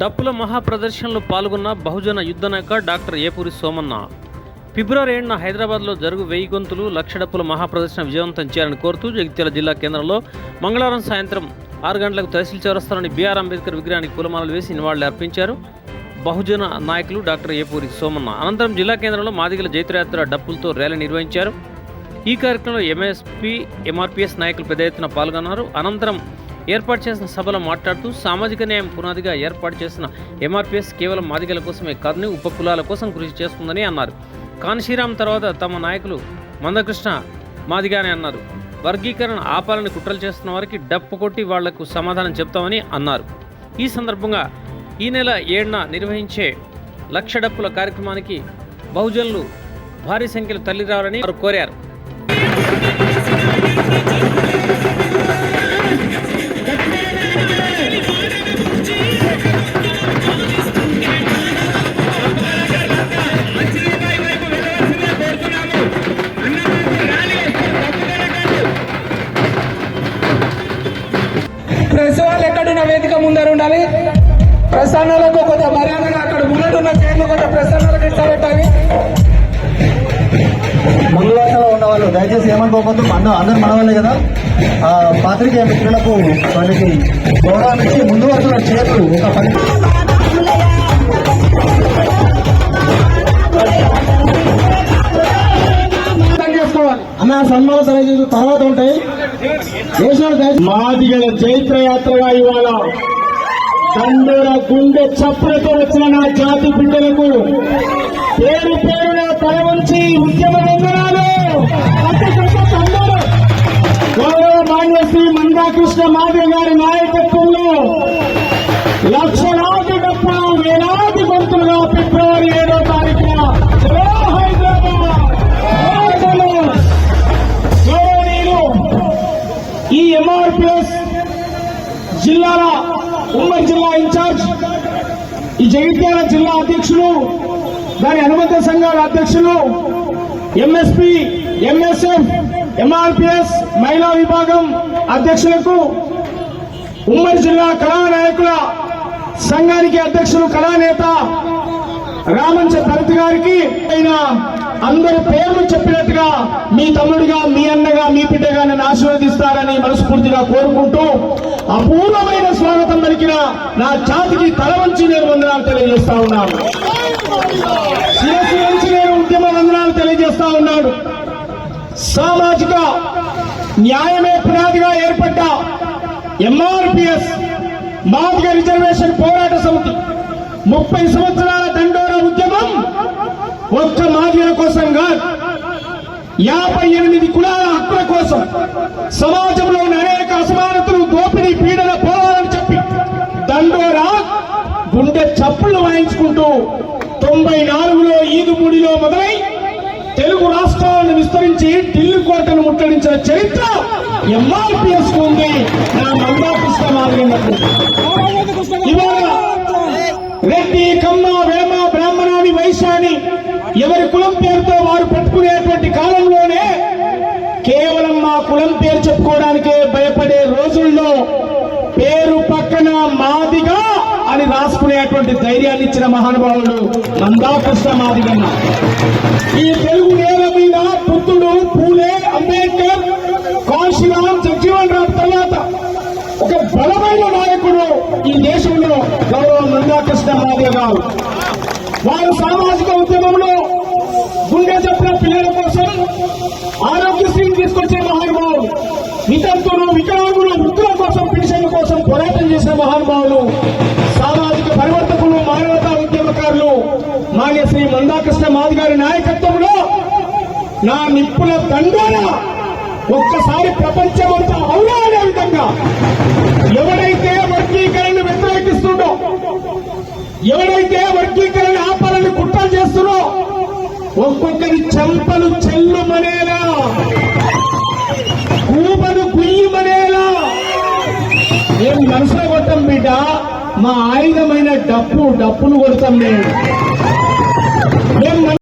డప్పుల మహాప్రదర్శనలో పాల్గొన్న బహుజన యుద్ధ నాయక డాక్టర్ ఏపూరి సోమన్న. ఫిబ్రవరి 7న హైదరాబాద్లో జరుగు 1000 గొంతులు లక్ష డప్పుల మహాప్రదర్శన విజయవంతం చేయాలని కోరుతూ జగిత్యాల జిల్లా కేంద్రంలో మంగళవారం సాయంత్రం 6 గంటలకు తహసీల్ చౌరస్తాలోని బిఆర్ అంబేద్కర్ విగ్రహానికి పూలమాలలు వేసి నివాళులు అర్పించారు బహుజన నాయకులు డాక్టర్ ఏపూరి సోమన్న. అనంతరం జిల్లా కేంద్రంలో మాదిగల జైత్రయాత్ర డప్పులతో ర్యాలీ నిర్వహించారు. ఈ కార్యక్రమంలో ఎంఎస్పీ ఎంఆర్పీఎస్ నాయకులు పెద్ద ఎత్తున పాల్గొన్నారు. అనంతరం ఏర్పాటు చేసిన సభలో మాట్లాడుతూ సామాజిక న్యాయం పునాదిగా ఏర్పాటు చేసిన ఎంఆర్పీఎస్ కేవలం మాదిగల కోసమే కాదని ఉపకులాల కోసం కృషి చేస్తుందని అన్నారు. కాన్షీరామ్ తర్వాత తమ నాయకులు మందకృష్ణ మాదిగానే అన్నారు. వర్గీకరణ ఆపాలని కుట్రలు చేస్తున్న వారికి డప్పు కొట్టి వాళ్లకు సమాధానం చెప్తామని అన్నారు. ఈ సందర్భంగా ఈ నెల 7న నిర్వహించే లక్ష డప్పుల కార్యక్రమానికి బహుజనులు భారీ సంఖ్యలో తరలిరావాలని వారు కోరారు. ప్రెస్ వాళ్ళు ఎక్కడున్న వేదిక ముందర ఉండాలి. ప్రసన్నలకు కొంత మర్యాదగా అక్కడ ముందున్న చైర్లు కొంత ప్రసన్నలకు ఇట్లా పెట్టాలి. ముందు వరుసలో ఉన్న వాళ్ళు దయచేసి ఏమనుకోవద్దు, అందరు మన వాళ్ళే కదా. పాత్రికేయ మిత్రులకు వాళ్ళకి గౌరవం ఇచ్చి ముందు వరుసలో చైర్లు ఒక 10 అన్న సన్మాన సమావేశాలు తర్వాత ఉంటాయి. మాదిగల జైత్రయాత్రగా ఇవాళ దండోర గుండె చప్పులతో వచ్చిన నా జాతి బిడ్డలకు పేరు పేరున తల వంచి ఉద్యమ వందనాలు. గౌరవ మాన్యశ్రీ మందాకృష్ణ మాదిగ గారి నాయకత్వంలో లక్షలాది డబ్బులు వేలాది గొంతులుగా ఫిబ్రవరి 7వ తారీఖున ఈ ఎంఆర్పీఎస్ జిల్లాల ఉమ్మడి జిల్లా ఇన్ఛార్జ్, ఈ జగిత్యాల జిల్లా అధ్యక్షులు, దాని అనుబంధ సంఘాల అధ్యక్షులు, ఎంఎస్పీ ఎంఎస్ఎఫ్ ఎంఆర్పీఎస్ మహిళా విభాగం అధ్యక్షులకు, ఉమ్మడి జిల్లా కళానాయకుల సంఘానికి అధ్యక్షులు కళానేత రామంచ భరత్ గారికి అయిన అందరి పేర్లు చెప్పినట్టుగా మీ తమ్ముడిగా, మీ అన్నగా, మీ బిడ్డగా నన్ను ఆశీర్వదిస్తారని మనస్ఫూర్తిగా కోరుకుంటూ అపూర్వమైన స్వాగతం పలికిన నా జాతికి తల వంచి నేను వందనాలు తెలియజేస్తా ఉన్నాను. శిరస్సు వంచి నేను ఉద్యమ వందనాలు తెలియజేస్తా ఉన్నాడు. సామాజిక న్యాయమే పునాదిగా ఏర్పడ్డ ఎంఆర్పీఎస్ మాదిగ రిజర్వేషన్ పోరాట సమితి 30 సంవత్సరాల దండోర ఉద్యమం ఒక్క మాదిగల కోసం కాదు, 58 కులాల హక్కుల కోసం, సమాజంలో అనేక అసమానతలు, దోపిడీ, పీడన పోవాలని చెప్పి దండోరా గుండె చప్పుళ్లు వాయించుకుంటూ 94లో ఈదుమూడిలో మొదలై తెలుగు రాష్ట్రాలను విస్తరించి ఢిల్లీ కోటను ముట్టడించిన చరిత్ర ఎంఆర్పీఎస్ కు ఉంది. నా మందాకృష్ణ మాదిగ ఇవాళ రెడ్డి, కమ్మ, వేమ, బ్రాహ్మణాని, వైశ్యాని ఎవరి కులం పేరుతో వారు పెట్టుకునేటువంటి కాలంలోనే కేవలం మా కులం పేరు చెప్పుకోవడానికే భయపడే రోజుల్లో పేరు పక్కన మాదిగా అని రాసుకునేటువంటి ధైర్యాన్ని ఇచ్చిన మహానుభావుడు మందాకృష్ణ మాదిగన్న. ఈ తెలుగు నేల మీద బుద్ధుడు, పూలే, అంబేద్కర్, కాశీరామ్, జగ్జీవన్ రామ్ తర్వాత ఒక బలమైన నాయకుడు ఈ దేశంలో గౌరవ మందాకృష్ణ మాదిగ గారు. వారు సామాజిక ఉద్యమంలో గుండె చెప్పిన పిల్లల కోసం ఆరోగ్యశ్రీని తీసుకొచ్చే మహానుభావులు, వితంతులు, వికలాంగులు, వృద్ధుల కోసం, పెన్షన్ల కోసం పోరాటం చేసిన మహానుభావులు, సామాజిక పరివర్తకులు, మానవతా ఉద్యమకారులు మాన్యశ్రీ మందాకృష్ణ మాదిగ గారి నాయకత్వంలో నా నిప్పుల దండోర ఒక్కసారి ప్రపంచమంతా అవునా అనే విధంగా ఎవరైతే వర్గీకరణ వ్యతిరేకిస్తుండో, ఎవరైతే వర్గీకరణ ఆపాలని కుట్రలు చేస్తున్నో ఒక్కొక్కరి చెంపలు చెల్లుమనేలా, కూపలు కుయ్యమనేలా మేము మనసులో కొట్టాం బిడ్డ. మా ఆయుధమైన డప్పును కొడతాం మేము.